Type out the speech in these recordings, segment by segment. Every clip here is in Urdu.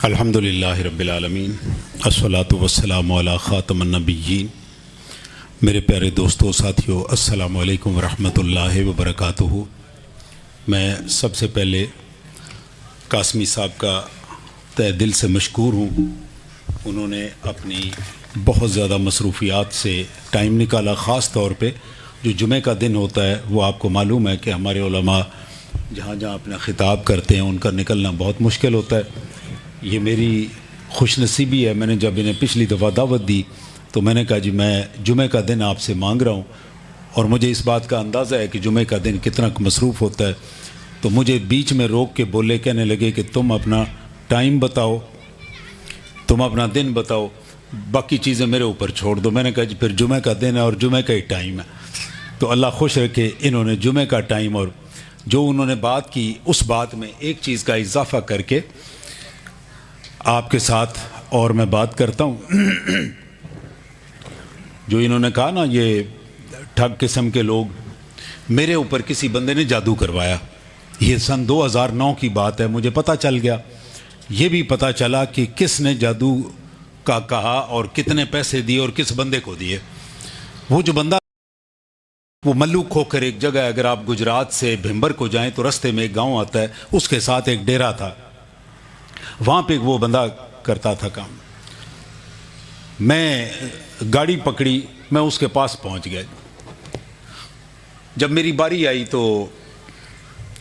الحمدللہ رب العالمین الصلاۃ والسلام علی خاتم النبیین۔ میرے پیارے دوستو ساتھیو، السلام علیکم ورحمۃ اللہ وبرکاتہ۔ میں سب سے پہلے قاسمی صاحب کا تہ دل سے مشکور ہوں۔ انہوں نے اپنی بہت زیادہ مصروفیات سے ٹائم نکالا، خاص طور پہ جو جمعہ کا دن ہوتا ہے وہ آپ کو معلوم ہے کہ ہمارے علماء جہاں جہاں اپنا خطاب کرتے ہیں ان کا نکلنا بہت مشکل ہوتا ہے۔ یہ میری خوش نصیبی ہے۔ میں نے جب انہیں پچھلی دفعہ دعوت دی تو میں نے کہا جی میں جمعہ کا دن آپ سے مانگ رہا ہوں، اور مجھے اس بات کا اندازہ ہے کہ جمعہ کا دن کتنا مصروف ہوتا ہے۔ تو مجھے بیچ میں روک کے بولے، کہنے لگے کہ تم اپنا ٹائم بتاؤ، تم اپنا دن بتاؤ، باقی چیزیں میرے اوپر چھوڑ دو۔ میں نے کہا جی پھر جمعہ کا دن ہے اور جمعہ کا ہی ٹائم ہے۔ تو اللہ خوش رکھے، انہوں نے جمعہ کا ٹائم اور جو انہوں نے بات کی اس بات میں ایک چیز کا اضافہ کر کے آپ کے ساتھ اور میں بات کرتا ہوں۔ جو انہوں نے کہا نا یہ ٹھگ قسم کے لوگ، میرے اوپر کسی بندے نے جادو کروایا۔ یہ سن 2009 کی بات ہے، مجھے پتہ چل گیا، یہ بھی پتہ چلا کہ کس نے جادو کا کہا اور کتنے پیسے دیے اور کس بندے کو دیے۔ وہ جو بندہ وہ ملو کھوکھر ایک جگہ ہے، اگر آپ گجرات سے بھمبر کو جائیں تو رستے میں ایک گاؤں آتا ہے، اس کے ساتھ ایک ڈیرا تھا، وہاں پہ وہ بندہ کرتا تھا کام۔ میں گاڑی پکڑی، میں اس کے پاس پہنچ گیا۔ جب میری باری آئی تو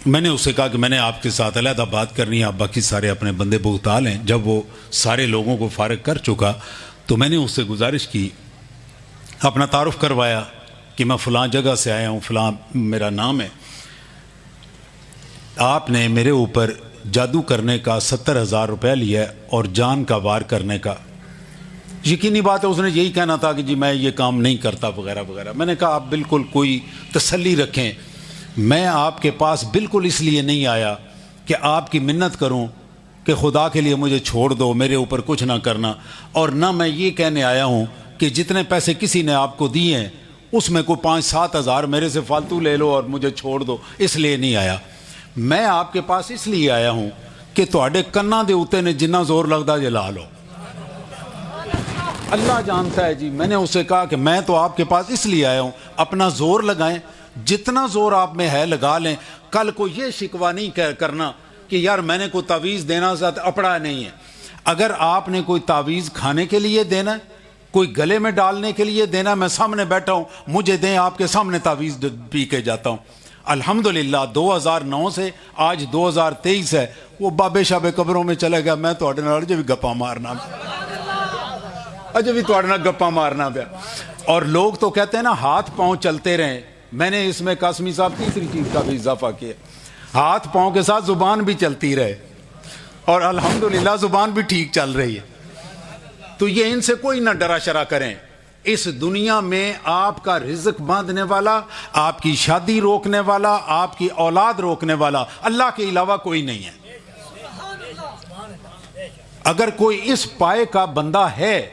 میں نے اس سے کہا کہ میں نے آپ کے ساتھ علیحدہ بات کرنی ہے، آپ باقی سارے اپنے بندے بغتال ہیں۔ جب وہ سارے لوگوں کو فارغ کر چکا تو میں نے اس سے گزارش کی، اپنا تعارف کروایا کہ میں فلاں جگہ سے آیا ہوں، فلاں میرا نام ہے، آپ نے میرے اوپر جادو کرنے کا 70,000 روپے لیا ہے اور جان کا وار کرنے کا۔ یقینی بات ہے اس نے یہی کہنا تھا کہ جی میں یہ کام نہیں کرتا وغیرہ وغیرہ۔ میں نے کہا آپ بالکل کوئی تسلی رکھیں، میں آپ کے پاس بالکل اس لیے نہیں آیا کہ آپ کی منت کروں کہ خدا کے لیے مجھے چھوڑ دو، میرے اوپر کچھ نہ کرنا، اور نہ میں یہ کہنے آیا ہوں کہ جتنے پیسے کسی نے آپ کو دیے ہیں اس میں کوئی 5-7 ہزار میرے سے فالتو لے لو اور مجھے چھوڑ دو، اس لیے نہیں آیا۔ میں آپ کے پاس اس لیے آیا ہوں کہ تواڈے کناں دے اوتے نے جنہ زور لگدا جے لا لو۔ اللہ جانتا ہے جی، میں نے اسے کہا کہ میں تو آپ کے پاس اس لیے آیا ہوں، اپنا زور لگائیں، جتنا زور آپ میں ہے لگا لیں۔ کل کو یہ شکوہ نہیں کرنا کہ یار میں نے کوئی تعویذ دینا ساتھ اپڑا نہیں ہے۔ اگر آپ نے کوئی تعویذ کھانے کے لیے دینا ہے، کوئی گلے میں ڈالنے کے لیے دینا، میں سامنے بیٹھا ہوں، مجھے دیں، آپ کے سامنے تعویذ پی کے جاتا ہوں۔ الحمدللہ 2009 سے آج 2023 ہے، وہ بابے شابے قبروں میں چلے گیا، میں تو اجے بھی گپا مارنا گپا مارنا پیا۔ اور لوگ تو کہتے ہیں نا ہاتھ پاؤں چلتے رہیں، میں نے اس میں قاسمی صاحب تیسری چیز کا بھی اضافہ کیا، ہاتھ پاؤں کے ساتھ زبان بھی چلتی رہے، اور الحمدللہ زبان بھی ٹھیک چل رہی ہے۔ تو یہ ان سے کوئی نہ ڈرا شرا کریں۔ اس دنیا میں آپ کا رزق باندھنے والا، آپ کی شادی روکنے والا، آپ کی اولاد روکنے والا اللہ کے علاوہ کوئی نہیں ہے۔ اگر کوئی اس پائے کا بندہ ہے،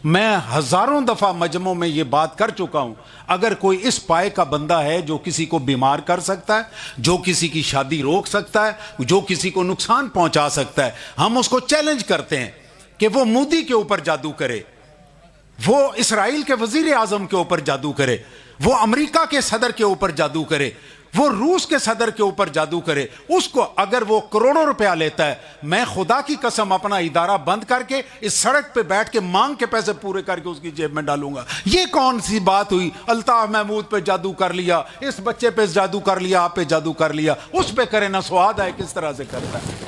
میں ہزاروں دفعہ مجمعوں میں یہ بات کر چکا ہوں، اگر کوئی اس پائے کا بندہ ہے جو کسی کو بیمار کر سکتا ہے، جو کسی کی شادی روک سکتا ہے، جو کسی کو نقصان پہنچا سکتا ہے، ہم اس کو چیلنج کرتے ہیں کہ وہ مودی کے اوپر جادو کرے، وہ اسرائیل کے وزیر اعظم کے اوپر جادو کرے، وہ امریکہ کے صدر کے اوپر جادو کرے، وہ روس کے صدر کے اوپر جادو کرے، اس کو اگر وہ کروڑوں روپیہ لیتا ہے، میں خدا کی قسم اپنا ادارہ بند کر کے اس سڑک پہ بیٹھ کے مانگ کے پیسے پورے کر کے اس کی جیب میں ڈالوں گا۔ یہ کون سی بات ہوئی؟ الطاف محمود پہ جادو کر لیا، اس بچے پہ جادو کر لیا، آپ پہ جادو کر لیا، اس پہ کرے نہ سواد ہے کس طرح سے کرتا ہے۔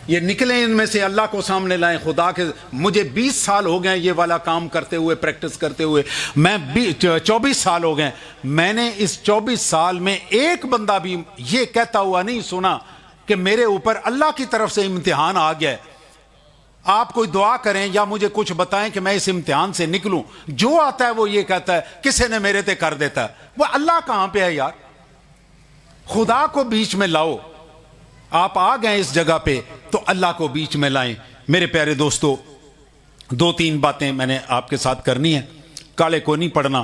یہ نکلیں ان میں سے، اللہ کو سامنے لائیں۔ خدا کے مجھے 20 سال ہو گئے یہ والا کام کرتے ہوئے، پریکٹس کرتے ہوئے، میں 24 سال ہو گئے، میں نے اس 24 سال میں ایک بندہ بھی یہ کہتا ہوا نہیں سنا کہ میرے اوپر اللہ کی طرف سے امتحان آ گیا ہے، آپ کوئی دعا کریں یا مجھے کچھ بتائیں کہ میں اس امتحان سے نکلوں۔ جو آتا ہے وہ یہ کہتا ہے کسی نے میرے تے کر دیتا ہے۔ وہ اللہ کہاں پہ ہے یار؟ خدا کو بیچ میں لاؤ۔ آپ آ گئے اس جگہ پہ تو اللہ کو بیچ میں لائیں۔ میرے پیارے دوستو، 2-3 باتیں میں نے آپ کے ساتھ کرنی ہیں، کالے کو نہیں پڑھنا،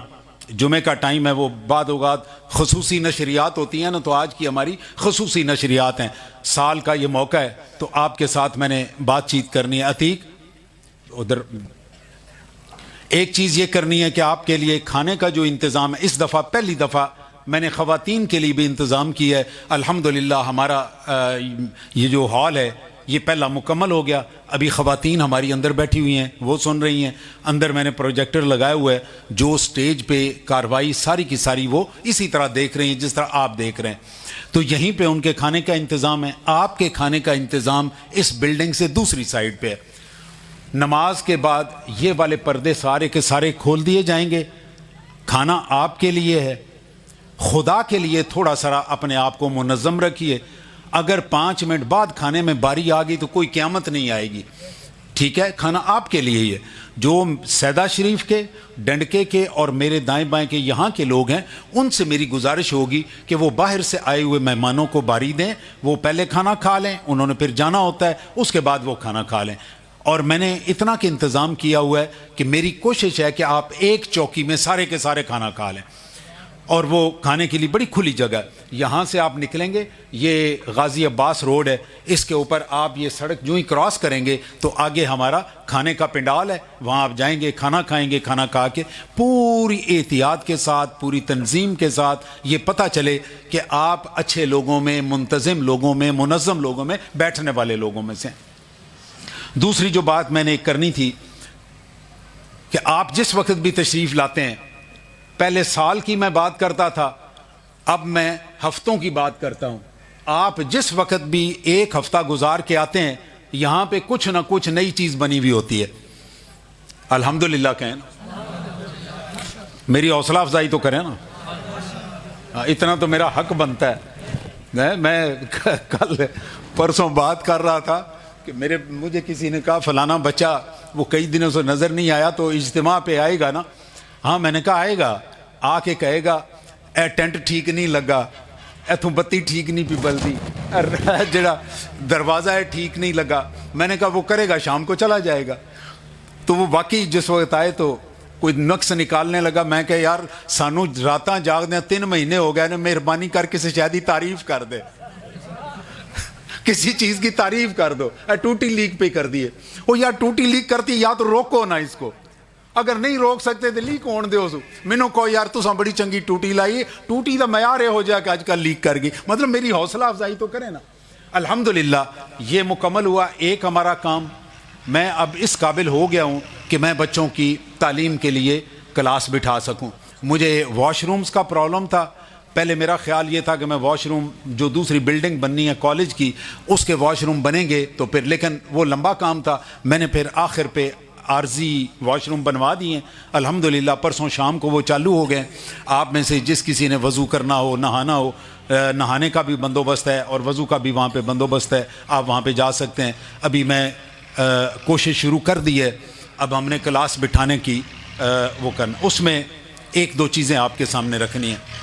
جمعے کا ٹائم ہے، وہ بعد اوقات خصوصی نشریات ہوتی ہیں نا، تو آج کی ہماری خصوصی نشریات ہیں، سال کا یہ موقع ہے، تو آپ کے ساتھ میں نے بات چیت کرنی ہے۔ عتیق ادھر ایک چیز یہ کرنی ہے کہ آپ کے لیے کھانے کا جو انتظام ہے، اس دفعہ پہلی دفعہ میں نے خواتین کے لیے بھی انتظام کیا ہے۔ الحمدللہ ہمارا یہ جو ہال ہے یہ پہلا مکمل ہو گیا، ابھی خواتین ہماری اندر بیٹھی ہوئی ہیں، وہ سن رہی ہیں، اندر میں نے پروجیکٹر لگایا ہوا ہے، جو سٹیج پہ کاروائی ساری کی ساری وہ اسی طرح دیکھ رہی ہیں جس طرح آپ دیکھ رہے ہیں، تو یہیں پہ ان کے کھانے کا انتظام ہے۔ آپ کے کھانے کا انتظام اس بلڈنگ سے دوسری سائڈ پہ ہے۔ نماز کے بعد یہ والے پردے سارے کے سارے کھول دیے جائیں گے، کھانا آپ کے لیے ہے، خدا کے لیے تھوڑا سا اپنے آپ کو منظم رکھیے۔ اگر 5 منٹ بعد کھانے میں باری آ گئی تو کوئی قیامت نہیں آئے گی، ٹھیک ہے؟ کھانا آپ کے لیے ہی ہے۔ جو سیدہ شریف کے، ڈنڈکے کے اور میرے دائیں بائیں کے یہاں کے لوگ ہیں، ان سے میری گزارش ہوگی کہ وہ باہر سے آئے ہوئے مہمانوں کو باری دیں، وہ پہلے کھانا کھا لیں، انہوں نے پھر جانا ہوتا ہے، اس کے بعد وہ کھانا کھا لیں۔ اور میں نے اتنا کہ انتظام کیا ہوا ہے کہ میری کوشش ہے کہ آپ ایک چوکی میں سارے کے سارے کھانا کھا لیں، اور وہ کھانے کے لیے بڑی کھلی جگہ ہے۔ یہاں سے آپ نکلیں گے، یہ غازی عباس روڈ ہے، اس کے اوپر آپ یہ سڑک جو ہی کراس کریں گے تو آگے ہمارا کھانے کا پنڈال ہے، وہاں آپ جائیں گے، کھانا کھائیں گے، کھانا کھا کے پوری احتیاط کے ساتھ، پوری تنظیم کے ساتھ یہ پتہ چلے کہ آپ اچھے لوگوں میں، منتظم لوگوں میں، منظم لوگوں میں، بیٹھنے والے لوگوں میں سے۔ دوسری جو بات میں نے کرنی تھی کہ آپ جس وقت بھی تشریف لاتے ہیں، پہلے سال کی میں بات کرتا تھا، اب میں ہفتوں کی بات کرتا ہوں۔ آپ جس وقت بھی ایک ہفتہ گزار کے آتے ہیں، یہاں پہ کچھ نہ کچھ نئی چیز بنی ہوئی ہوتی ہے۔ الحمدللہ کہیں نا، میری حوصلہ افزائی تو کریں نا، اتنا تو میرا حق بنتا ہے۔ میں کل پرسوں بات کر رہا تھا کہ مجھے کسی نے کہا فلانا بچہ وہ کئی دنوں سے نظر نہیں آیا، تو اجتماع پہ آئے گا نا؟ ہاں، میں نے کہا آئے گا، آ کے کہے گا اے ٹینٹ ٹھیک نہیں لگا، ایتھوں بتی ٹھیک نہیں پی بلدی، جڑا دروازہ ہے ٹھیک نہیں لگا۔ میں نے کہا وہ کرے گا، شام کو چلا جائے گا۔ تو وہ واقعی جس وقت آئے تو کوئی نقص نکالنے لگا۔ میں کہ یار سانو راتاں جاگ دیں 3 مہینے ہو گئے نا، مہربانی کر کے شاید ہی تعریف کر دے، کسی چیز کی تعریف کر دو۔ ٹوٹی لیک پہ کر دیے، وہ یا ٹوٹی لیک کرتی یا تو روکو نا اس کو، اگر نہیں روک سکتے تو لیک ہون دے اسو۔ مینوں کہو یار تساں بڑی چنگی ٹوٹی لائی، ٹوٹی دا معیار یہ ہو جائے کہ آج کل لیک کر گئی، مطلب میری حوصلہ افزائی تو کریں نا۔ الحمدللہ یہ مکمل ہوا ایک ہمارا کام۔ میں اب اس قابل ہو گیا ہوں کہ میں بچوں کی تعلیم کے لیے کلاس بٹھا سکوں۔ مجھے واش رومز کا پرابلم تھا، پہلے میرا خیال یہ تھا کہ میں واش روم جو دوسری بلڈنگ بننی ہے کالج کی، اس کے واش روم بنیں گے تو پھر، لیکن وہ لمبا کام تھا، میں نے پھر آخر پہ عارضی واش روم بنوا دیے ہیں۔ الحمدللہ پرسوں شام کو وہ چالو ہو گئے۔ آپ میں سے جس کسی نے وضو کرنا ہو، نہانا ہو، نہانے کا بھی بندوبست ہے اور وضو کا بھی وہاں پہ بندوبست ہے، آپ وہاں پہ جا سکتے ہیں۔ ابھی میں کوشش شروع کر دی ہے، اب ہم نے کلاس بٹھانے کی وہ کرنا، اس میں 1-2 چیزیں آپ کے سامنے رکھنی ہیں۔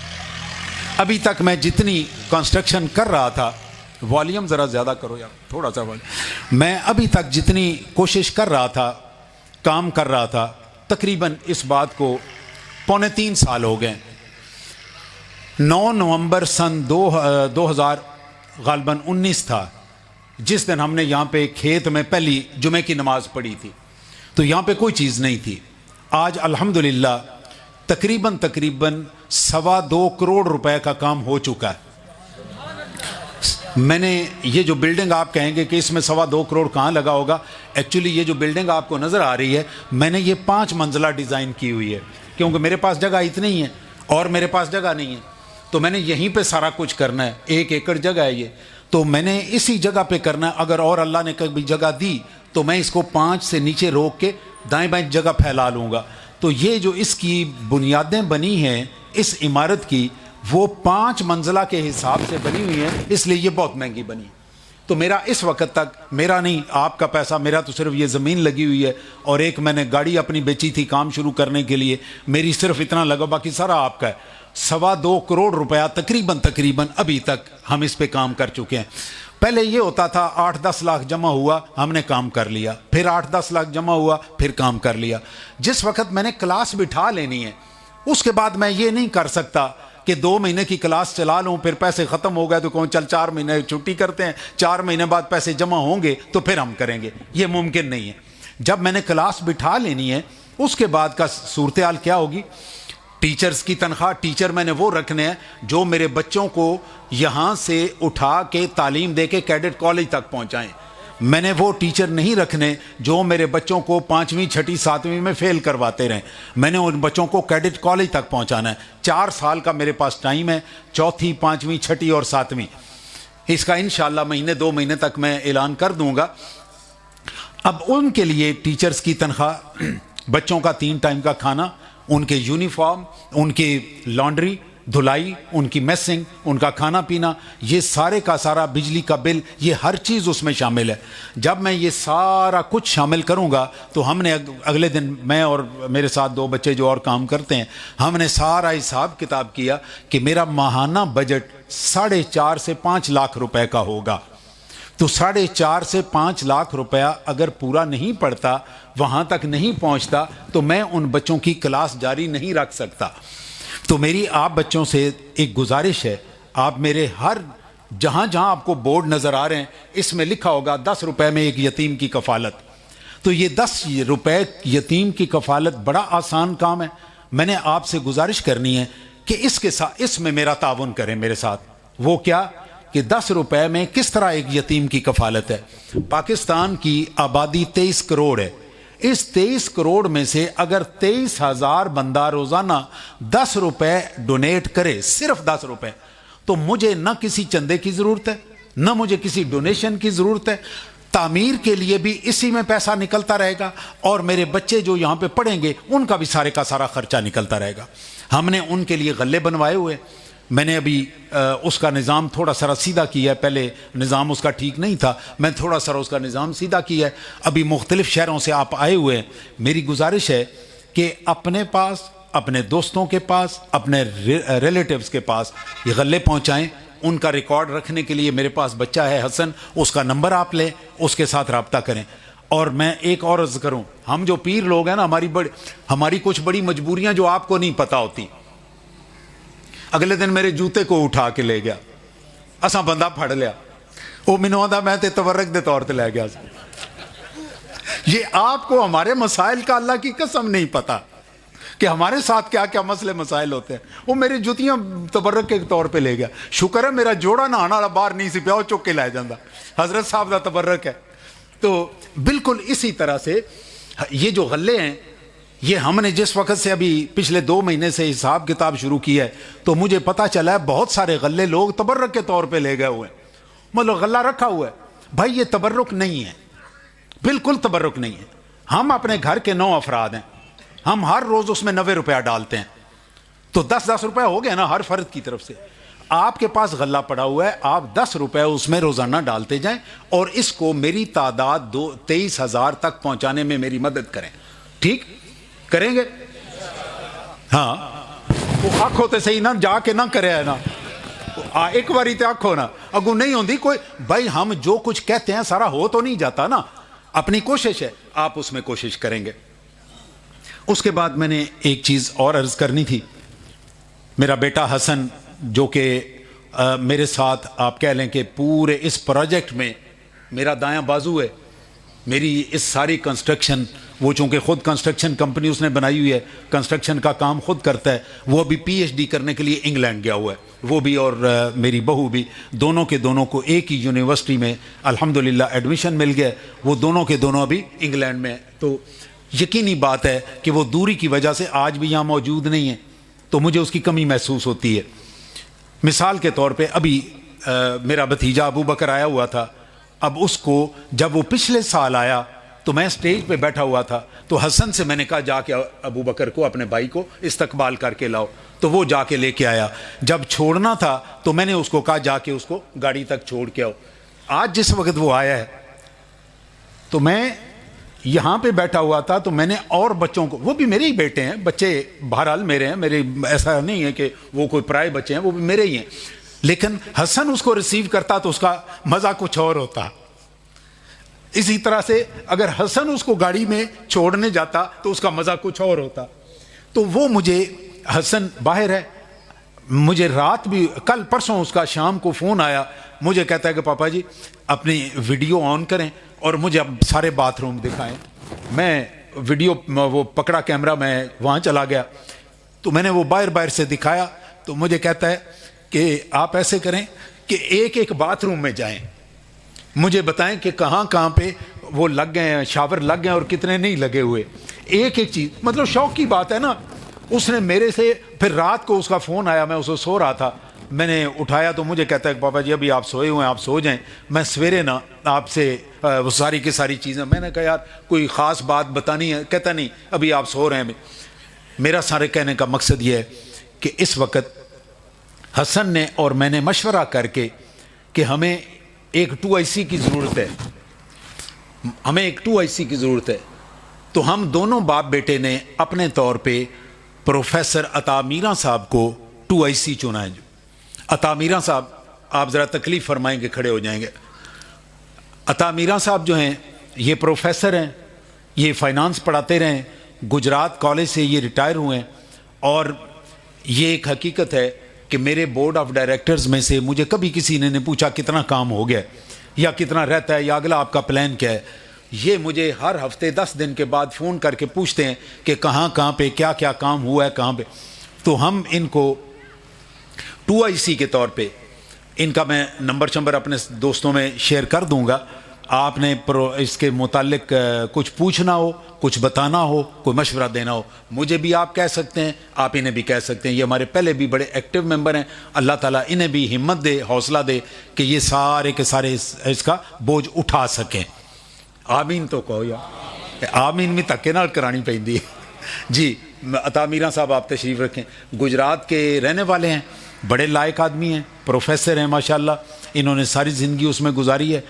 ابھی تک میں جتنی کنسٹرکشن کر رہا تھا، والیوم ذرا زیادہ کرو یار، تھوڑا سا والیوم۔ میں ابھی تک جتنی کوشش کر رہا تھا، کام کر رہا تھا، تقریباً اس بات کو 3.25 سال ہو گئے۔ 9 نومبر سن 2000 غالباً 19 تھا جس دن ہم نے یہاں پہ کھیت میں پہلی جمعے کی نماز پڑھی تھی، تو یہاں پہ کوئی چیز نہیں تھی۔ آج الحمدللہ تقریباً 2.25 کروڑ روپے کا کام ہو چکا ہے۔ میں نے یہ جو بلڈنگ آپ کہیں گے کہ اس میں 2.25 کروڑ کہاں لگا ہوگا، ایکچولی یہ جو بلڈنگ آپ کو نظر آ رہی ہے، میں نے یہ 5 منزلہ ڈیزائن کی ہوئی ہے، کیونکہ میرے پاس جگہ اتنی ہی ہے اور میرے پاس جگہ نہیں ہے، تو میں نے یہیں پہ سارا کچھ کرنا ہے۔ 1 ایکڑ جگہ ہے یہ، تو میں نے اسی جگہ پہ کرنا ہے۔ اگر اور اللہ نے کبھی جگہ دی تو میں اس کو 5 سے نیچے روک کے دائیں بائیں جگہ پھیلا لوں گا۔ تو یہ جو اس کی بنیادیں بنی ہیں اس عمارت کی، وہ 5 منزلہ کے حساب سے بنی ہوئی ہیں، اس لیے یہ بہت مہنگی بنی۔ تو میرا اس وقت تک، میرا نہیں آپ کا پیسہ، میرا تو صرف یہ زمین لگی ہوئی ہے، اور ایک میں نے گاڑی اپنی بیچی تھی کام شروع کرنے کے لیے، میری صرف اتنا لگا، باقی سارا آپ کا ہے۔ 2.25 کروڑ روپیہ تقریباً ابھی تک ہم اس پہ کام کر چکے ہیں۔ پہلے یہ ہوتا تھا 8-10 لاکھ جمع ہوا ہم نے کام کر لیا، پھر 8-10 لاکھ جمع ہوا پھر کام کر لیا۔ جس وقت میں نے کلاس بٹھا لینی ہے اس کے بعد میں یہ نہیں کر سکتا کہ 2 مہینے کی کلاس چلا لوں، پھر پیسے ختم ہو گئے تو کہوں چل 4 مہینے چھٹی کرتے ہیں، 4 مہینے بعد پیسے جمع ہوں گے تو پھر ہم کریں گے. یہ ممکن نہیں ہے. جب میں نے کلاس بٹھا لینی ہے اس کے بعد کا صورتحال کیا ہوگی؟ ٹیچرز کی تنخواہ، ٹیچر میں نے وہ رکھنے ہیں جو میرے بچوں کو یہاں سے اٹھا کے تعلیم دے کے کیڈٹ کالج تک پہنچائیں. میں نے وہ ٹیچر نہیں رکھنے جو میرے بچوں کو 5ویں 6ٹھی 7ویں میں فیل کرواتے رہیں. میں نے ان بچوں کو کیڈٹ کالج تک پہنچانا ہے. 4 سال کا میرے پاس ٹائم ہے، 4تھی 5ویں 6ٹھی اور 7ویں. اس کا انشاءاللہ مہینے 2 مہینے تک میں اعلان کر دوں گا. اب ان کے لیے ٹیچرز کی تنخواہ، بچوں کا 3 ٹائم کا کھانا، ان کے یونیفارم، ان کی لانڈری دھلائی، ان کی میسنگ، ان کا کھانا پینا، یہ سارے کا سارا، بجلی کا بل، یہ ہر چیز اس میں شامل ہے. جب میں یہ سارا کچھ شامل کروں گا تو ہم نے اگلے دن، میں اور میرے ساتھ 2 بچے جو اور کام کرتے ہیں، ہم نے سارا حساب کتاب کیا کہ میرا ماہانہ بجٹ 4.5 سے 5 لاکھ روپے کا ہوگا. تو 4.5 سے 5 لاکھ روپیہ اگر پورا نہیں پڑتا، وہاں تک نہیں پہنچتا، تو میں ان بچوں کی کلاس جاری نہیں رکھ سکتا. تو میری آپ بچوں سے ایک گزارش ہے، آپ میرے ہر جہاں جہاں آپ کو بورڈ نظر آ رہے ہیں اس میں لکھا ہوگا 10 روپے میں ایک یتیم کی کفالت. تو یہ 10 روپے یتیم کی کفالت بڑا آسان کام ہے. میں نے آپ سے گزارش کرنی ہے کہ اس کے ساتھ، اس میں میرا تعاون کریں میرے ساتھ. وہ کیا کہ 10 روپے میں کس طرح ایک یتیم کی کفالت ہے. پاکستان کی آبادی 23 کروڑ ہے. اس 23 کروڑ میں سے اگر 23,000 بندہ روزانہ 10 روپے ڈونیٹ کرے، صرف 10 روپے، تو مجھے نہ کسی چندے کی ضرورت ہے، نہ مجھے کسی ڈونیشن کی ضرورت ہے. تعمیر کے لیے بھی اسی میں پیسہ نکلتا رہے گا، اور میرے بچے جو یہاں پہ پڑھیں گے ان کا بھی سارے کا سارا خرچہ نکلتا رہے گا. ہم نے ان کے لیے غلے بنوائے ہوئے. میں نے ابھی اس کا نظام تھوڑا سا سیدھا کیا ہے. پہلے نظام اس کا ٹھیک نہیں تھا، میں تھوڑا سا اس کا نظام سیدھا کیا ہے. ابھی مختلف شہروں سے آپ آئے ہوئے ہیں. میری گزارش ہے کہ اپنے پاس، اپنے دوستوں کے پاس، اپنے ریلیٹیوز کے پاس یہ غلے پہنچائیں. ان کا ریکارڈ رکھنے کے لیے میرے پاس بچہ ہے حسن، اس کا نمبر آپ لیں، اس کے ساتھ رابطہ کریں. اور میں ایک اور عرض کروں، ہم جو پیر لوگ ہیں نا، ہماری کچھ بڑی مجبوریاں جو آپ کو نہیں پتہ ہوتی. اگلے دن میرے جوتے کو اٹھا کے لے گیا، اساں بندہ پھڑ لیا، وہ مینوں آندا میں تے تبرک دے طور تے لے گیا. یہ آپ کو ہمارے مسائل کا اللہ کی قسم نہیں پتا کہ ہمارے ساتھ کیا کیا مسئلے مسائل ہوتے ہیں. وہ میری جوتیاں تبرک کے طور پہ لے گیا. شکر ہے میرا جوڑا نہانا والا باہر نہیں سی پیا، وہ چک کے لے جاندہ. حضرت صاحب دا تبرک ہے. تو بالکل اسی طرح سے یہ جو غلے ہیں، یہ ہم نے جس وقت سے ابھی پچھلے 2 مہینے سے حساب کتاب شروع کیا ہے تو مجھے پتا چلا ہے بہت سارے غلے لوگ تبرک کے طور پہ لے گئے ہوئے ہیں. مطلب غلہ رکھا ہوا ہے. بھائی یہ تبرک نہیں ہے، بالکل تبرک نہیں ہے. ہم اپنے گھر کے 9 افراد ہیں، ہم ہر روز اس میں 90 روپیہ ڈالتے ہیں، تو 10-10 روپے ہو گئے نا ہر فرد کی طرف سے. آپ کے پاس غلہ پڑا ہوا ہے، آپ 10 روپے اس میں روزانہ ڈالتے جائیں اور اس کو میری تعداد 23,000 تک پہنچانے میں میری مدد کریں. ٹھیک کریں گے؟ ہاں، وہ آنکھ ہوتے صحیح نہ جا کے نہ کرے ہے نا، ایک باری تے آنکھ ہونا اگو نہیں ہوندی کوئی. بھائی ہم جو کچھ کہتے ہیں سارا ہو تو نہیں جاتا نا، اپنی کوشش ہے، آپ اس میں کوشش کریں گے. اس کے بعد میں نے ایک چیز اور عرض کرنی تھی. میرا بیٹا حسن جو کہ میرے ساتھ آپ کہہ لیں کہ پورے اس پروجیکٹ میں میرا دایاں بازو ہے. میری اس ساری کنسٹرکشن، وہ چونکہ خود کنسٹرکشن کمپنی اس نے بنائی ہوئی ہے، کنسٹرکشن کا کام خود کرتا ہے. وہ ابھی PhD کرنے کے لیے انگلینڈ گیا ہوا ہے، وہ بھی اور میری بہو بھی. دونوں کے دونوں کو ایک ہی یونیورسٹی میں الحمدللہ ایڈمیشن مل گیا. وہ دونوں کے دونوں ابھی انگلینڈ میں. تو یقینی بات ہے کہ وہ دوری کی وجہ سے آج بھی یہاں موجود نہیں ہے، تو مجھے اس کی کمی محسوس ہوتی ہے. مثال کے طور پہ ابھی میرا بھتیجا ابو بکر آیا ہوا تھا. اب اس کو جب وہ پچھلے سال آیا تو میں سٹیج پہ بیٹھا ہوا تھا، تو حسن سے میں نے کہا جا کے ابو بکر کو، اپنے بھائی کو استقبال کر کے لاؤ. تو وہ جا کے لے کے آیا. جب چھوڑنا تھا تو میں نے اس کو کہا جا کے اس کو گاڑی تک چھوڑ کے آؤ. آج جس وقت وہ آیا ہے تو میں یہاں پہ بیٹھا ہوا تھا، تو میں نے اور بچوں کو، وہ بھی میرے ہی بیٹے ہیں، بچے بہرحال میرے ہیں، میرے ایسا نہیں ہے کہ وہ کوئی پرائے بچے ہیں، وہ بھی میرے ہی ہیں. لیکن حسن اس کو ریسیو کرتا تو اس کا مزہ کچھ اور ہوتا. اسی طرح سے اگر حسن اس کو گاڑی میں چھوڑنے جاتا تو اس کا مزہ کچھ اور ہوتا. تو وہ مجھے حسن باہر ہے. مجھے رات بھی کل پرسوں اس کا شام کو فون آیا, مجھے کہتا ہے کہ پاپا جی اپنی ویڈیو آن کریں اور مجھے اب سارے باتھ روم دکھائیں. میں ویڈیو وہ پکڑا کیمرہ, میں وہاں چلا گیا تو میں نے وہ باہر سے دکھایا تو مجھے کہتا ہے کہ آپ ایسے کریں کہ ایک ایک باتھ روم میں جائیں, مجھے بتائیں کہ کہاں کہاں پہ وہ لگ گئے ہیں, شاور لگ گئے ہیں اور کتنے نہیں لگے ہوئے, ایک ایک چیز. مطلب شوق کی بات ہے نا. اس نے میرے سے پھر رات کو اس کا فون آیا, میں اسے سو رہا تھا, میں نے اٹھایا تو مجھے کہتا ہے کہ پاپا جی ابھی آپ سوئے ہوئے ہیں, آپ سو جائیں, میں سویرے نا آپ سے وہ ساری کی ساری چیزیں. میں نے کہا یار کوئی خاص بات بتانی ہے, کہتا نہیں ابھی آپ سو رہے ہیں. میرا سارے کہنے کا مقصد یہ ہے کہ اس وقت حسن نے اور میں نے مشورہ کر کے کہ ہمیں ایک 2IC کی ضرورت ہے, ہمیں ایک 2IC کی ضرورت ہے. تو ہم دونوں باپ بیٹے نے اپنے طور پہ پروفیسر عطا میرا صاحب کو 2IC چنا ہے. عطا میرا صاحب آپ ذرا تکلیف فرمائیں گے, کھڑے ہو جائیں گے. عطا میرا صاحب جو ہیں یہ پروفیسر ہیں, یہ فائنانس پڑھاتے رہے ہیں, گجرات کالج سے یہ ریٹائر ہوئے ہیں. اور یہ ایک حقیقت ہے کہ میرے بورڈ آف ڈائریکٹرز میں سے مجھے کبھی کسی نے نہیں پوچھا کتنا کام ہو گیا یا کتنا رہتا ہے یا اگلا آپ کا پلان کیا ہے. یہ مجھے ہر ہفتے 10 دن کے بعد فون کر کے پوچھتے ہیں کہ کہاں کہاں پہ کیا کیا کام ہوا ہے کہاں پہ. تو ہم ان کو 2IC کے طور پہ, ان کا میں نمبر اپنے دوستوں میں شیئر کر دوں گا. آپ نے اس کے متعلق کچھ پوچھنا ہو, کچھ بتانا ہو, کوئی مشورہ دینا ہو, مجھے بھی آپ کہہ سکتے ہیں, آپ انہیں بھی کہہ سکتے ہیں. یہ ہمارے پہلے بھی بڑے ایکٹیو ممبر ہیں. اللہ تعالیٰ انہیں بھی ہمت دے, حوصلہ دے کہ یہ سارے کے سارے اس کا بوجھ اٹھا سکیں. آمین تو کہو یا آمین بھی تکے نال کرانی پہندی ہے. جی عطا میرا صاحب آپ تشریف رکھیں. گجرات کے رہنے والے ہیں, بڑے لائق آدمی ہیں, پروفیسر ہیں ماشاءاللہ. انہوں نے ساری زندگی اس میں گزاری ہے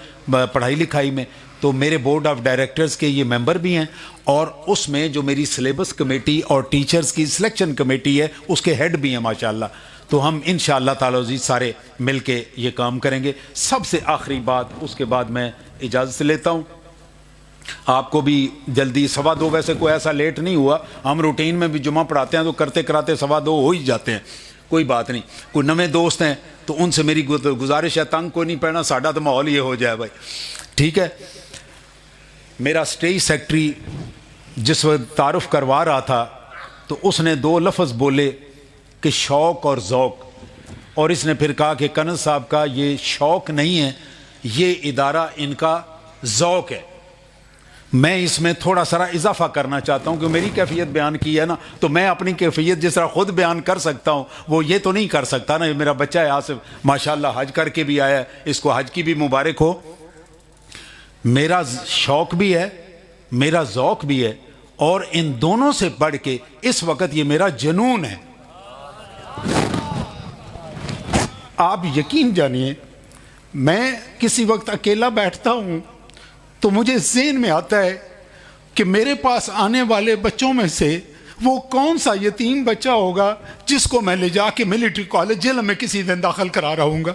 پڑھائی لکھائی میں. تو میرے بورڈ آف ڈائریکٹرز کے یہ ممبر بھی ہیں اور اس میں جو میری سلیبس کمیٹی اور ٹیچرز کی سلیکشن کمیٹی ہے اس کے ہیڈ بھی ہیں ماشاءاللہ. تو ہم انشاءاللہ تعالی عزیز سارے مل کے یہ کام کریں گے. سب سے آخری بات, اس کے بعد میں اجازت سے لیتا ہوں. آپ کو بھی جلدی 2:15, ویسے کوئی ایسا لیٹ نہیں ہوا, ہم روٹین میں بھی جمعہ پڑھاتے ہیں تو کرتے کراتے 2:15 ہو ہی جاتے ہیں, کوئی بات نہیں. کوئی نئے دوست ہیں تو ان سے میری گزارش ہے, تنگ کوئی نہیں پڑنا, ساڈا تو ماحول یہ ہو جائے بھائی, ٹھیک ہے. میرا اسٹیج سیکٹری جس وقت تعارف کروا رہا تھا تو اس نے 2 لفظ بولے کہ شوق اور ذوق, اور اس نے پھر کہا کہ کنز صاحب کا یہ شوق نہیں ہے, یہ ادارہ ان کا ذوق ہے. میں اس میں تھوڑا سا اضافہ کرنا چاہتا ہوں کہ میری کیفیت بیان کی ہے نا, تو میں اپنی کیفیت جس طرح خود بیان کر سکتا ہوں وہ یہ تو نہیں کر سکتا نا. میرا بچہ ہے آصف ماشاءاللہ, حج کر کے بھی آیا ہے, اس کو حج کی بھی مبارک ہو. میرا شوق بھی ہے, میرا ذوق بھی ہے, اور ان دونوں سے بڑھ کے اس وقت یہ میرا جنون ہے. آپ یقین جانیے, میں کسی وقت اکیلا بیٹھتا ہوں تو مجھے ذہن میں آتا ہے کہ میرے پاس آنے والے بچوں میں سے وہ کون سا یتیم بچہ ہوگا جس کو میں لے جا کے ملٹری کالج جیل میں کسی دن داخل کرا رہا ہوں گا.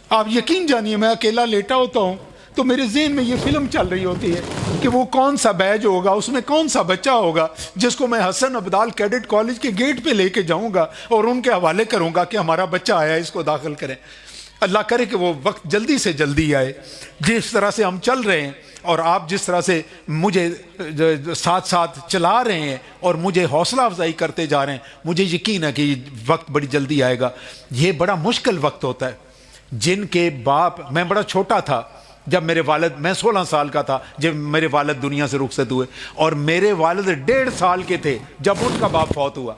آپ یقین جانیے, میں اکیلا لیٹا ہوتا ہوں تو میرے ذہن میں یہ فلم چل رہی ہوتی ہے کہ وہ کون سا بیج ہوگا, اس میں کون سا بچہ ہوگا جس کو میں حسن عبدال کیڈٹ کالج کے گیٹ پہ لے کے جاؤں گا اور ان کے حوالے کروں گا کہ ہمارا بچہ آیا, اس کو داخل کریں. اللہ کرے کہ وہ وقت جلدی سے جلدی آئے. جس طرح سے ہم چل رہے ہیں اور آپ جس طرح سے مجھے ساتھ ساتھ چلا رہے ہیں اور مجھے حوصلہ افزائی کرتے جا رہے ہیں, مجھے یقین ہے کہ یہ وقت بڑی جلدی آئے گا. یہ بڑا مشکل وقت ہوتا ہے. جن کے باپ, میں بڑا چھوٹا تھا جب میرے والد, میں 16 سال کا تھا جب میرے والد دنیا سے رخصت ہوئے, اور میرے والد 1.5 سال کے تھے جب ان کا باپ فوت ہوا.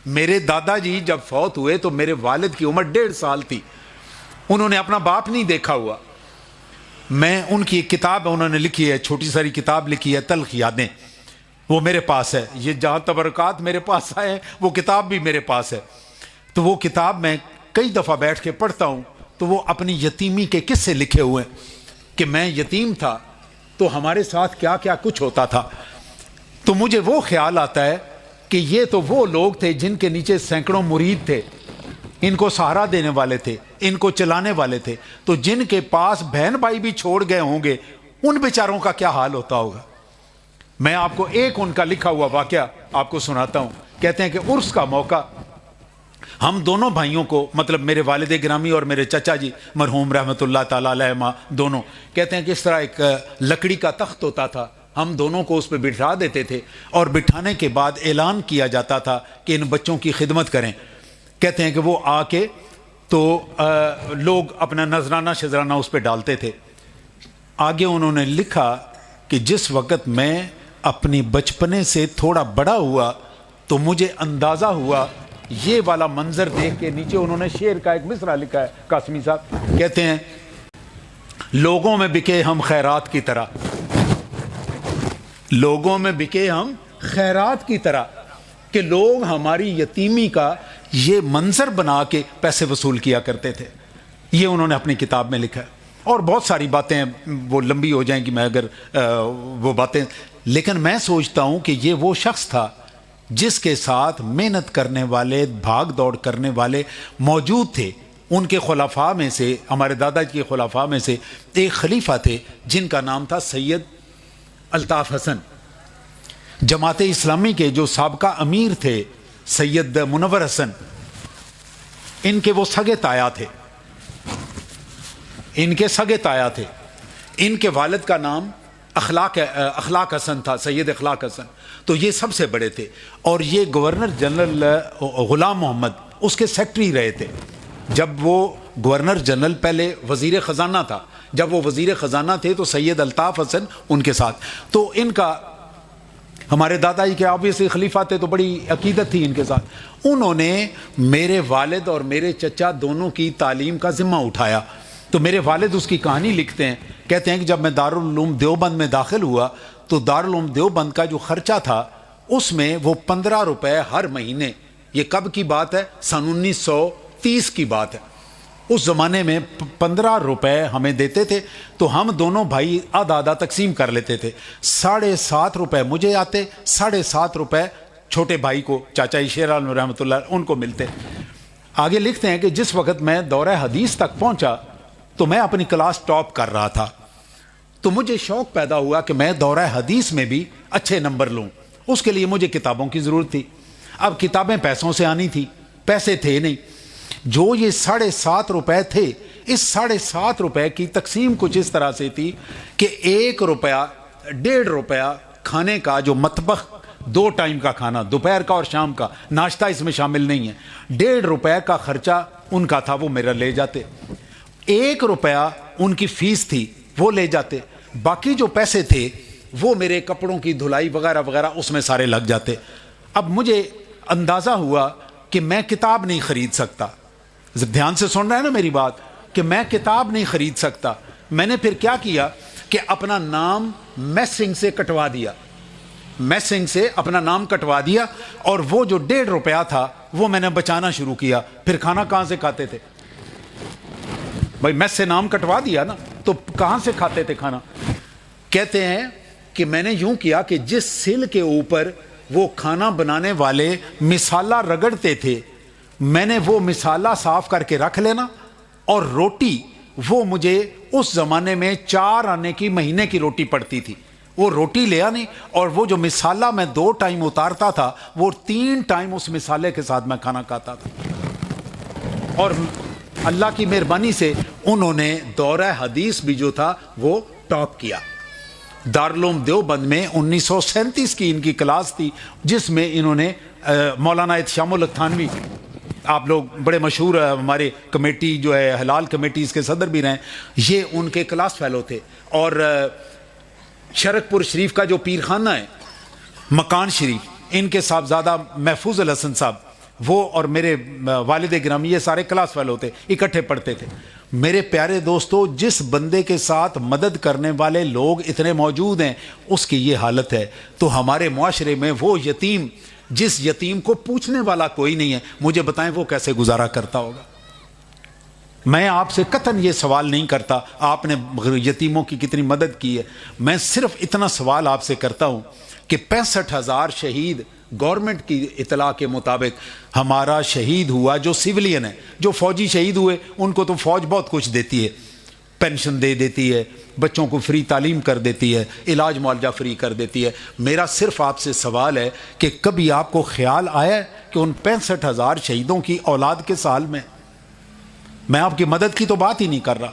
میرے دادا جی جب فوت ہوئے تو میرے والد کی عمر 1.5 سال تھی. انہوں نے اپنا باپ نہیں دیکھا ہوا. میں ان کی ایک کتاب انہوں نے لکھی ہے, چھوٹی ساری کتاب لکھی ہے, تلخ یادیں, وہ میرے پاس ہے. یہ جہاں تبرکات میرے پاس آئے وہ کتاب بھی میرے پاس ہے. تو وہ کتاب میں کئی دفعہ بیٹھ کے پڑھتا ہوں تو وہ اپنی یتیمی کے قصے لکھے ہوئے کہ میں یتیم تھا تو ہمارے ساتھ کیا کیا کچھ ہوتا تھا. تو مجھے وہ خیال آتا ہے کہ یہ تو وہ لوگ تھے جن کے نیچے سینکڑوں مرید تھے, ان کو سہارا دینے والے تھے, ان کو چلانے والے تھے. تو جن کے پاس بہن بھائی بھی چھوڑ گئے ہوں گے ان بیچاروں کا کیا حال ہوتا ہوگا. میں آپ کو ایک ان کا لکھا ہوا واقعہ آپ کو سناتا ہوں کہتے ہیں کہ عرس کا موقع ہم دونوں بھائیوں کو، مطلب میرے والد گرامی اور میرے چچا جی مرحوم رحمۃ اللہ تعالی علیہما دونوں، کہتے ہیں کہ اس طرح ایک لکڑی کا تخت ہوتا تھا، ہم دونوں کو اس پہ بٹھا دیتے تھے اور بٹھانے کے بعد اعلان کیا جاتا تھا کہ ان بچوں کی خدمت کریں. کہتے ہیں کہ وہ آ کے تو لوگ اپنا نذرانہ شذرانہ اس پہ ڈالتے تھے. آگے انہوں نے لکھا کہ جس وقت میں اپنی بچپنے سے تھوڑا بڑا ہوا تو مجھے اندازہ ہوا، یہ والا منظر دیکھ کے. نیچے انہوں نے شعر کا ایک مصرع لکھا ہے قاسمی صاحب، کہتے ہیں لوگوں میں بکے ہم خیرات کی طرح، لوگوں میں بکے ہم خیرات کی طرح، کہ لوگ ہماری یتیمی کا یہ منظر بنا کے پیسے وصول کیا کرتے تھے. یہ انہوں نے اپنی کتاب میں لکھا ہے. اور بہت ساری باتیں وہ لمبی ہو جائیں گی میں اگر وہ باتیں، لیکن میں سوچتا ہوں کہ یہ وہ شخص تھا جس کے ساتھ محنت کرنے والے، بھاگ دوڑ کرنے والے موجود تھے. ان کے خلفاء میں سے، ہمارے دادا جی کے خلفاء میں سے ایک خلیفہ تھے جن کا نام تھا سید الطاف حسن. جماعت اسلامی کے جو سابقہ امیر تھے سید منور حسن، ان کے وہ سگے تایا تھے، ان کے سگے تایا تھے. ان کے والد کا نام اخلاق حسن تھا، سید اخلاق حسن. تو یہ سب سے بڑے تھے، اور یہ گورنر جنرل غلام محمد اس کے سیکٹری رہے تھے. جب وہ گورنر جنرل پہلے وزیر خزانہ تھا، جب وہ وزیر خزانہ تھے تو سید الطاف حسن ان کے ساتھ. تو ان کا، ہمارے دادا جی کے آبویسلی خلیفہ تھے تو بڑی عقیدت تھی ان کے ساتھ. انہوں نے میرے والد اور میرے چچا دونوں کی تعلیم کا ذمہ اٹھایا. تو میرے والد اس کی کہانی لکھتے ہیں، کہتے ہیں کہ جب میں دارالعلوم دیوبند میں داخل ہوا تو دارالعلوم دیوبند کا جو خرچہ تھا اس میں وہ 15 روپے ہر مہینے، یہ کب کی بات ہے؟ سن 1930 کی بات ہے. اس زمانے میں 15 روپے ہمیں دیتے تھے تو ہم دونوں بھائی آدھا آدھا تقسیم کر لیتے تھے. 7.5 روپے مجھے آتے، 7.5 روپے چھوٹے بھائی کو، چاچا شیر عالم رحمۃ اللہ ان کو ملتے. آگے لکھتے ہیں کہ جس وقت میں دورہ حدیث تک پہنچا تو میں اپنی کلاس ٹاپ کر رہا تھا، تو مجھے شوق پیدا ہوا کہ میں دورہ حدیث میں بھی اچھے نمبر لوں. اس کے لیے مجھے کتابوں کی ضرورت تھی. اب کتابیں پیسوں سے آنی تھی، پیسے تھے نہیں. جو یہ 7.5 روپے تھے، اس 7.5 روپے کی تقسیم کچھ اس طرح سے تھی کہ 1 روپیہ 1.5 روپیہ کھانے کا، جو مطبخ 2 ٹائم کا کھانا، دوپہر کا اور شام کا، ناشتہ اس میں شامل نہیں ہے، 1.5 روپے کا خرچہ ان کا تھا، وہ میرا لے جاتے. 1 روپیہ ان کی فیس تھی، وہ لے جاتے. باقی جو پیسے تھے وہ میرے کپڑوں کی دھلائی وغیرہ وغیرہ اس میں سارے لگ جاتے. اب مجھے اندازہ ہوا کہ میں کتاب نہیں خرید سکتا. دھیان سے سن رہے ہیں نا میری بات، کہ میں کتاب نہیں خرید سکتا. میں نے پھر کیا کیا کہ اپنا نام میسنگ سے کٹوا دیا، میسنگ سے اپنا نام کٹوا دیا، اور وہ جو 1.5 روپیہ تھا وہ میں نے بچانا شروع کیا. پھر کھانا کہاں سے کھاتے تھے بھائی؟ میس سے نام کٹوا دیا نا، تو کہاں سے کھاتے تھے کھانا؟ کہتے ہیں کہ میں نے یوں کیا کہ جس سل کے اوپر وہ کھانا بنانے والے مسالہ رگڑتے تھے، میں نے وہ مسالہ صاف کر کے رکھ لینا، اور روٹی وہ مجھے اس زمانے میں 4 آنے کی مہینے کی روٹی پڑتی تھی، وہ روٹی لے آنی، اور وہ جو مسالہ میں 2 ٹائم اتارتا تھا وہ 3 ٹائم اس مسالے کے ساتھ میں کھانا کھاتا تھا. اور اللہ کی مہربانی سے انہوں نے دورہ حدیث بھی جو تھا وہ ٹاپ کیا. دارالعلوم دیوبند میں 1937 کی ان کی کلاس تھی، جس میں انہوں نے مولانا احتشام الحق تھانوی، آپ لوگ بڑے مشہور ہمارے کمیٹی جو ہے حلال کمیٹی اس کے صدر بھی رہے، یہ ان کے کلاس فیلو تھے. اور شرک پور شریف کا جو پیر خانہ ہے مکان شریف، ان کے صاحبزادہ محفوظ الحسن صاحب، وہ اور میرے والد گرامی، یہ سارے کلاس فیلو تھے، اکٹھے پڑھتے تھے. میرے پیارے دوستو، جس بندے کے ساتھ مدد کرنے والے لوگ اتنے موجود ہیں اس کی یہ حالت ہے، تو ہمارے معاشرے میں وہ یتیم، جس یتیم کو پوچھنے والا کوئی نہیں ہے، مجھے بتائیں وہ کیسے گزارا کرتا ہوگا؟ میں آپ سے قطعاً یہ سوال نہیں کرتا آپ نے یتیموں کی کتنی مدد کی ہے. میں صرف اتنا سوال آپ سے کرتا ہوں کہ 65,000 شہید گورنمنٹ کی اطلاع کے مطابق ہمارا شہید ہوا جو سیولین ہے. جو فوجی شہید ہوئے ان کو تو فوج بہت کچھ دیتی ہے. پینشن دے دیتی ہے، بچوں کو فری تعلیم کر دیتی ہے، علاج معالجہ فری کر دیتی ہے۔ میرا صرف آپ سے سوال ہے کہ کبھی آپ کو خیال آیا ہے کہ ان 65,000 شہیدوں کی اولاد کے سال میں آپ کی مدد کی تو بات ہی نہیں کر رہا،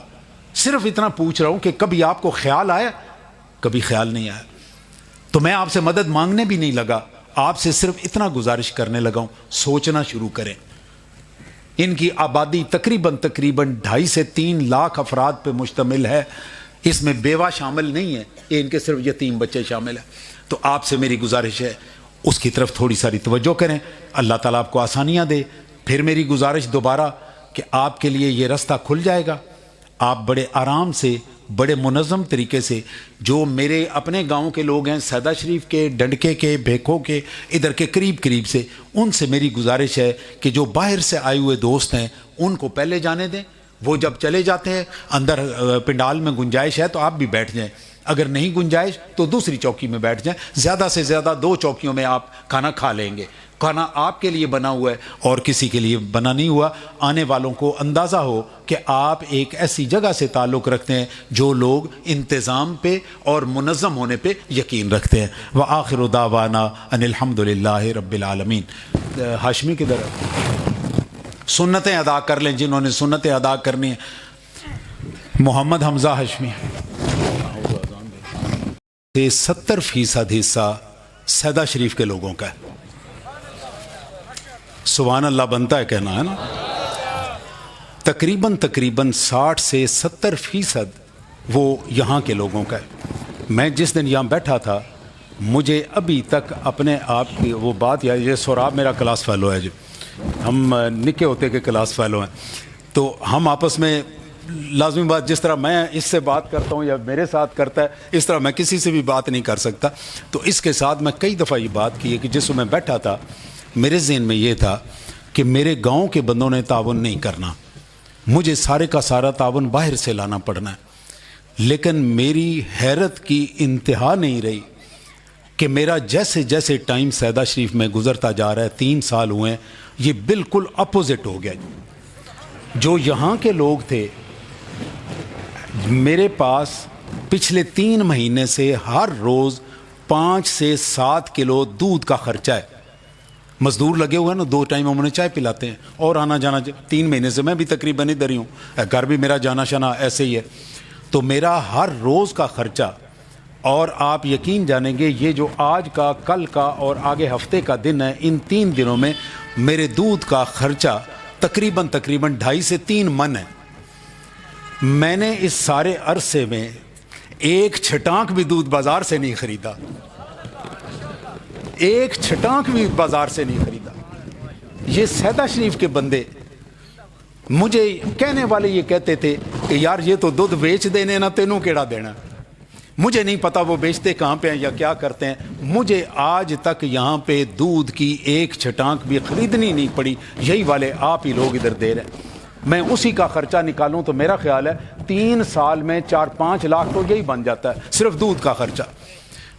صرف اتنا پوچھ رہا ہوں کہ کبھی آپ کو خیال آیا؟ کبھی خیال نہیں آیا۔ تو میں آپ سے مدد مانگنے بھی نہیں لگا، آپ سے صرف اتنا گزارش کرنے لگا ہوں، سوچنا شروع کریں۔ ان کی آبادی تقریباً 2.5 سے 3 لاکھ افراد پہ مشتمل ہے، اس میں بیوہ شامل نہیں ہے، یہ ان کے صرف یتیم بچے شامل ہیں۔ تو آپ سے میری گزارش ہے اس کی طرف تھوڑی ساری توجہ کریں، اللہ تعالیٰ آپ کو آسانیاں دے۔ پھر میری گزارش دوبارہ کہ آپ کے لیے یہ رستہ کھل جائے گا، آپ بڑے آرام سے، بڑے منظم طریقے سے، جو میرے اپنے گاؤں کے لوگ ہیں، سیدہ شریف کے، ڈنڈکے کے، بھیکھو کے، ادھر کے قریب سے، ان سے میری گزارش ہے کہ جو باہر سے آئے ہوئے دوست ہیں ان کو پہلے جانے دیں، وہ جب چلے جاتے ہیں اندر پنڈال میں گنجائش ہے تو آپ بھی بیٹھ جائیں، اگر نہیں گنجائش تو دوسری چوکی میں بیٹھ جائیں، زیادہ سے زیادہ 2 چوکیوں میں آپ کھانا کھا لیں گے۔ کھانا آپ کے لیے بنا ہوا ہے اور کسی کے لیے بنا نہیں ہوا، آنے والوں کو اندازہ ہو کہ آپ ایک ایسی جگہ سے تعلق رکھتے ہیں جو لوگ انتظام پہ اور منظم ہونے پہ یقین رکھتے ہیں۔ وآخر دعوانا ان الحمد للہ رب العالمین۔ ہاشمی کی طرف سنتیں ادا کر لیں جنہوں نے سنتیں ادا کرنی ہیں۔ محمد حمزہ ہاشمی سے 70% حصہ سیدہ شریف کے لوگوں کا ہے۔ سبحان اللہ بنتا ہے کہنا، ہے نا؟ تقریباً 60 سے 70% وہ یہاں کے لوگوں کا ہے۔ میں جس دن یہاں بیٹھا تھا مجھے ابھی تک اپنے آپ کی وہ بات یاد، یہ سوراب میرا کلاس فیلو ہے، جو ہم نکے ہوتے کے کلاس فیلو ہیں، تو ہم آپس میں لازمی بات، جس طرح میں اس سے بات کرتا ہوں یا میرے ساتھ کرتا ہے اس طرح میں کسی سے بھی بات نہیں کر سکتا۔ تو اس کے ساتھ میں کئی دفعہ یہ بات کی ہے کہ جس میں بیٹھا تھا میرے ذہن میں یہ تھا کہ میرے گاؤں کے بندوں نے تعاون نہیں کرنا، مجھے سارے کا سارا تعاون باہر سے لانا پڑنا ہے۔ لیکن میری حیرت کی انتہا نہیں رہی کہ میرا جیسے جیسے ٹائم سیدہ شریف میں گزرتا جا رہا ہے، 3 سال ہوئے ہیں، یہ بالکل اپوزٹ ہو گیا۔ جو یہاں کے لوگ تھے، میرے پاس پچھلے 3 مہینے سے ہر روز 5 سے 7 کلو دودھ کا خرچہ ہے۔ مزدور لگے ہوئے ہیں نا، 2 ٹائم ہم انہیں چائے پلاتے ہیں اور آنا جانا، 3 مہینے سے میں بھی تقریباً ادھر ہی ہوں، گھر بھی میرا جانا شانا ایسے ہی ہے۔ تو میرا ہر روز کا خرچہ، اور آپ یقین جانیں گے یہ جو آج کا، کل کا اور آگے ہفتے کا دن ہے، ان 3 دنوں میں میرے دودھ کا خرچہ تقریباً 2.5 سے 3 من ہے۔ میں نے اس سارے عرصے میں ایک چھٹانک بھی دودھ بازار سے نہیں خریدا، ایک چھٹانک بھی بازار سے نہیں خریدا۔ یہ سیدہ شریف کے بندے، مجھے کہنے والے یہ کہتے تھے کہ یار یہ تو دودھ بیچ دینے نا، تینوں کیڑا دینا۔ مجھے نہیں پتا وہ بیچتے کہاں پہ ہیں یا کیا کرتے ہیں، مجھے آج تک یہاں پہ دودھ کی ایک چھٹانک بھی خریدنی نہیں پڑی، یہی والے آپ ہی لوگ ادھر دے رہے ہیں۔ میں اسی کا خرچہ نکالوں تو میرا خیال ہے 3 سال میں 4-5 لاکھ تو یہی بن جاتا ہے، صرف دودھ کا خرچہ۔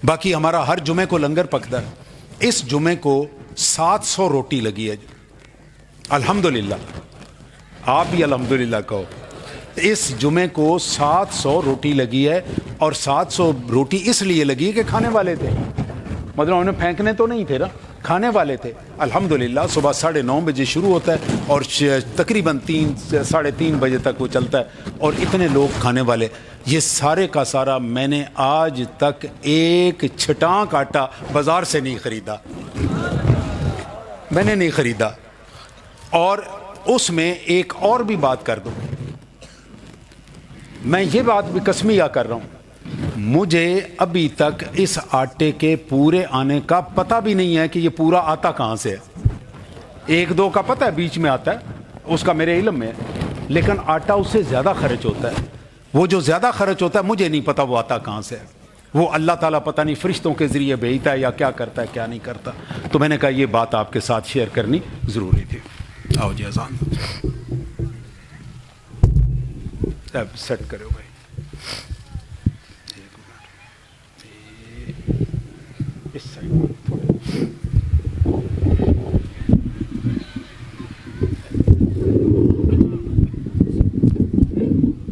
باقی ہمارا ہر جمعے کو لنگر پکتا ہے، اس جمعے کو 700 روٹی لگی ہے، الحمدللہ، آپ بھی الحمدللہ کہو۔ اس جمعے کو 700 روٹی لگی ہے، اور 700 روٹی اس لیے لگی ہے کہ کھانے والے تھے، مطلب انہیں پھینکنے تو نہیں تھے نا، کھانے والے تھے۔ الحمدللہ صبح 9:30 بجے شروع ہوتا ہے اور تقریباً 3 سے 3:30 بجے تک وہ چلتا ہے، اور اتنے لوگ کھانے والے۔ یہ سارے کا سارا میں نے آج تک ایک چھٹانک آٹا بازار سے نہیں خریدا، میں نے نہیں خریدا۔ اور اس میں ایک اور بھی بات کر دوں، میں یہ بات بھی قسمیہ کر رہا ہوں، مجھے ابھی تک اس آٹے کے پورے آنے کا پتہ بھی نہیں ہے کہ یہ پورا آتا کہاں سے ہے۔ 1-2 کا پتہ ہے بیچ میں آتا ہے، اس کا میرے علم میں ہے، لیکن آٹا اس سے زیادہ خرچ ہوتا ہے۔ وہ جو زیادہ خرچ ہوتا ہے مجھے نہیں پتا وہ آتا کہاں سے ہے، وہ اللہ تعالیٰ پتہ نہیں فرشتوں کے ذریعے بھیجتا ہے یا کیا کرتا ہے کیا نہیں کرتا۔ تو میں نے کہا یہ بات آپ کے ساتھ شیئر کرنی ضروری تھی۔ آؤ جی اذان سیٹ کرو بھائی، اس سائڈ